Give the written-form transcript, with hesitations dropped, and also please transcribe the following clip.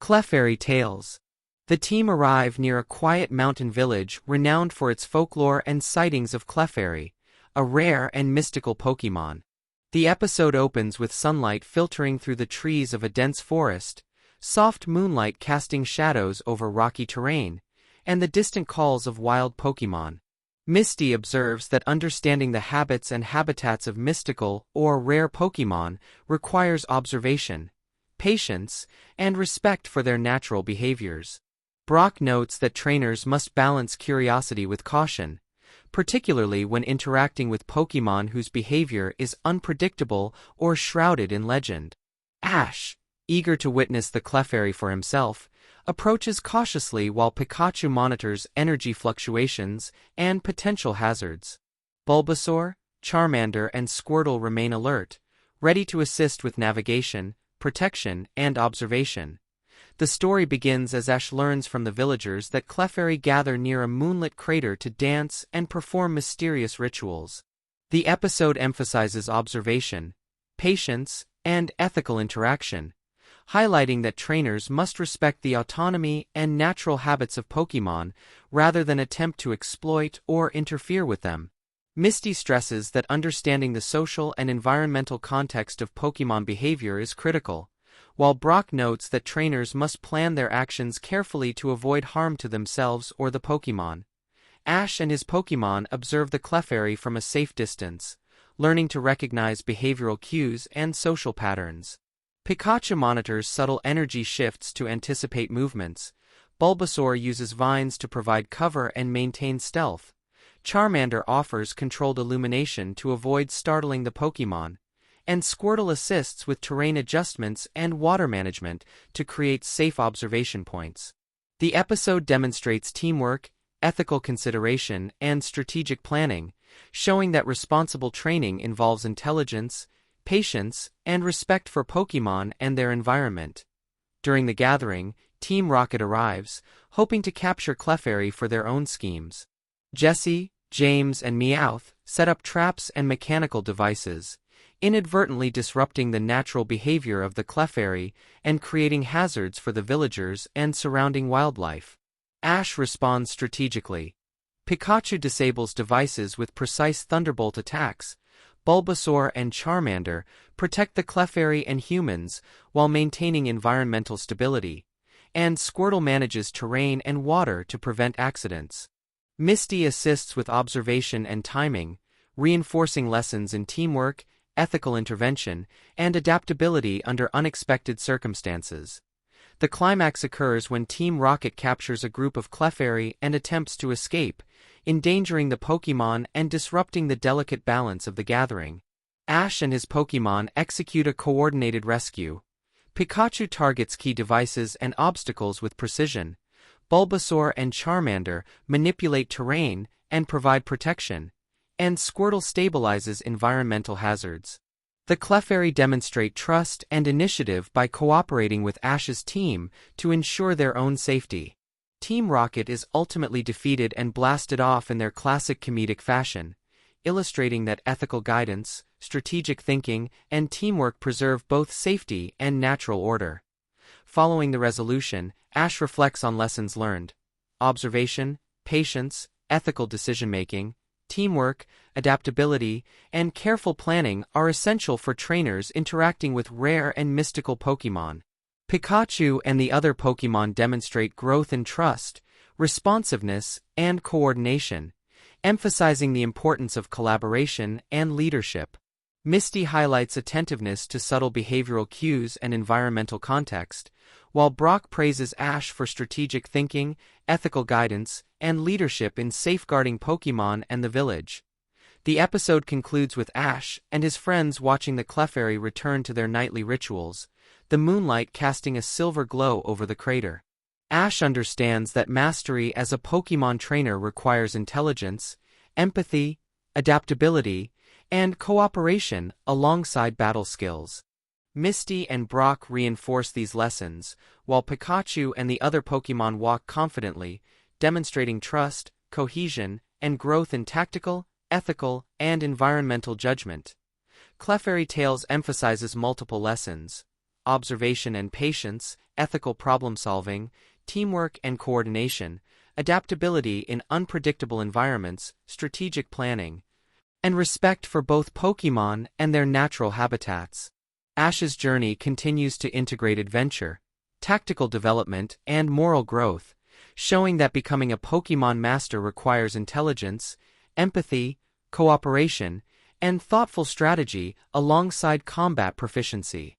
Clefairy Tales. The team arrive near a quiet mountain village renowned for its folklore and sightings of Clefairy, a rare and mystical Pokémon. The episode opens with sunlight filtering through the trees of a dense forest, soft moonlight casting shadows over rocky terrain, and the distant calls of wild Pokémon. Misty observes that understanding the habits and habitats of mystical or rare Pokémon requires observation, patience, and respect for their natural behaviors. Brock notes that trainers must balance curiosity with caution, particularly when interacting with Pokémon whose behavior is unpredictable or shrouded in legend. Ash, eager to witness the Clefairy for himself, approaches cautiously while Pikachu monitors energy fluctuations and potential hazards. Bulbasaur, Charmander, and Squirtle remain alert, ready to assist with navigation, protection, and observation. The story begins as Ash learns from the villagers that Clefairy gather near a moonlit crater to dance and perform mysterious rituals. The episode emphasizes observation, patience, and ethical interaction, highlighting that trainers must respect the autonomy and natural habits of Pokémon rather than attempt to exploit or interfere with them. Misty stresses that understanding the social and environmental context of Pokémon behavior is critical, while Brock notes that trainers must plan their actions carefully to avoid harm to themselves or the Pokémon. Ash and his Pokémon observe the Clefairy from a safe distance, learning to recognize behavioral cues and social patterns. Pikachu monitors subtle energy shifts to anticipate movements. Bulbasaur uses vines to provide cover and maintain stealth. Charmander offers controlled illumination to avoid startling the Pokémon, and Squirtle assists with terrain adjustments and water management to create safe observation points. The episode demonstrates teamwork, ethical consideration, and strategic planning, showing that responsible training involves intelligence, patience, and respect for Pokémon and their environment. During the gathering, Team Rocket arrives, hoping to capture Clefairy for their own schemes. Jessie, James, and Meowth set up traps and mechanical devices, inadvertently disrupting the natural behavior of the Clefairy and creating hazards for the villagers and surrounding wildlife. Ash responds strategically. Pikachu disables devices with precise Thunderbolt attacks. Bulbasaur and Charmander protect the Clefairy and humans while maintaining environmental stability, and Squirtle manages terrain and water to prevent accidents. Misty assists with observation and timing, reinforcing lessons in teamwork, ethical intervention, and adaptability under unexpected circumstances. The climax occurs when Team Rocket captures a group of Clefairy and attempts to escape, endangering the Pokémon and disrupting the delicate balance of the gathering. Ash and his Pokémon execute a coordinated rescue. Pikachu targets key devices and obstacles with precision. Bulbasaur and Charmander manipulate terrain and provide protection, and Squirtle stabilizes environmental hazards. The Clefairy demonstrate trust and initiative by cooperating with Ash's team to ensure their own safety. Team Rocket is ultimately defeated and blasted off in their classic comedic fashion, illustrating that ethical guidance, strategic thinking, and teamwork preserve both safety and natural order. Following the resolution, Ash reflects on lessons learned. Observation, patience, ethical decision-making, teamwork, adaptability, and careful planning are essential for trainers interacting with rare and mystical Pokémon. Pikachu and the other Pokémon demonstrate growth in trust, responsiveness, and coordination, emphasizing the importance of collaboration and leadership. Misty highlights attentiveness to subtle behavioral cues and environmental context, while Brock praises Ash for strategic thinking, ethical guidance, and leadership in safeguarding Pokémon and the village. The episode concludes with Ash and his friends watching the Clefairy return to their nightly rituals, the moonlight casting a silver glow over the crater. Ash understands that mastery as a Pokémon trainer requires intelligence, empathy, adaptability, and cooperation alongside battle skills. Misty and Brock reinforce these lessons, while Pikachu and the other Pokémon walk confidently, demonstrating trust, cohesion, and growth in tactical, ethical, and environmental judgment. Clefairy Tales emphasizes multiple lessons: observation and patience, ethical problem-solving, teamwork and coordination, adaptability in unpredictable environments, strategic planning, and respect for both Pokémon and their natural habitats. Ash's journey continues to integrate adventure, tactical development, and moral growth, showing that becoming a Pokémon Master requires intelligence, empathy, cooperation, and thoughtful strategy alongside combat proficiency.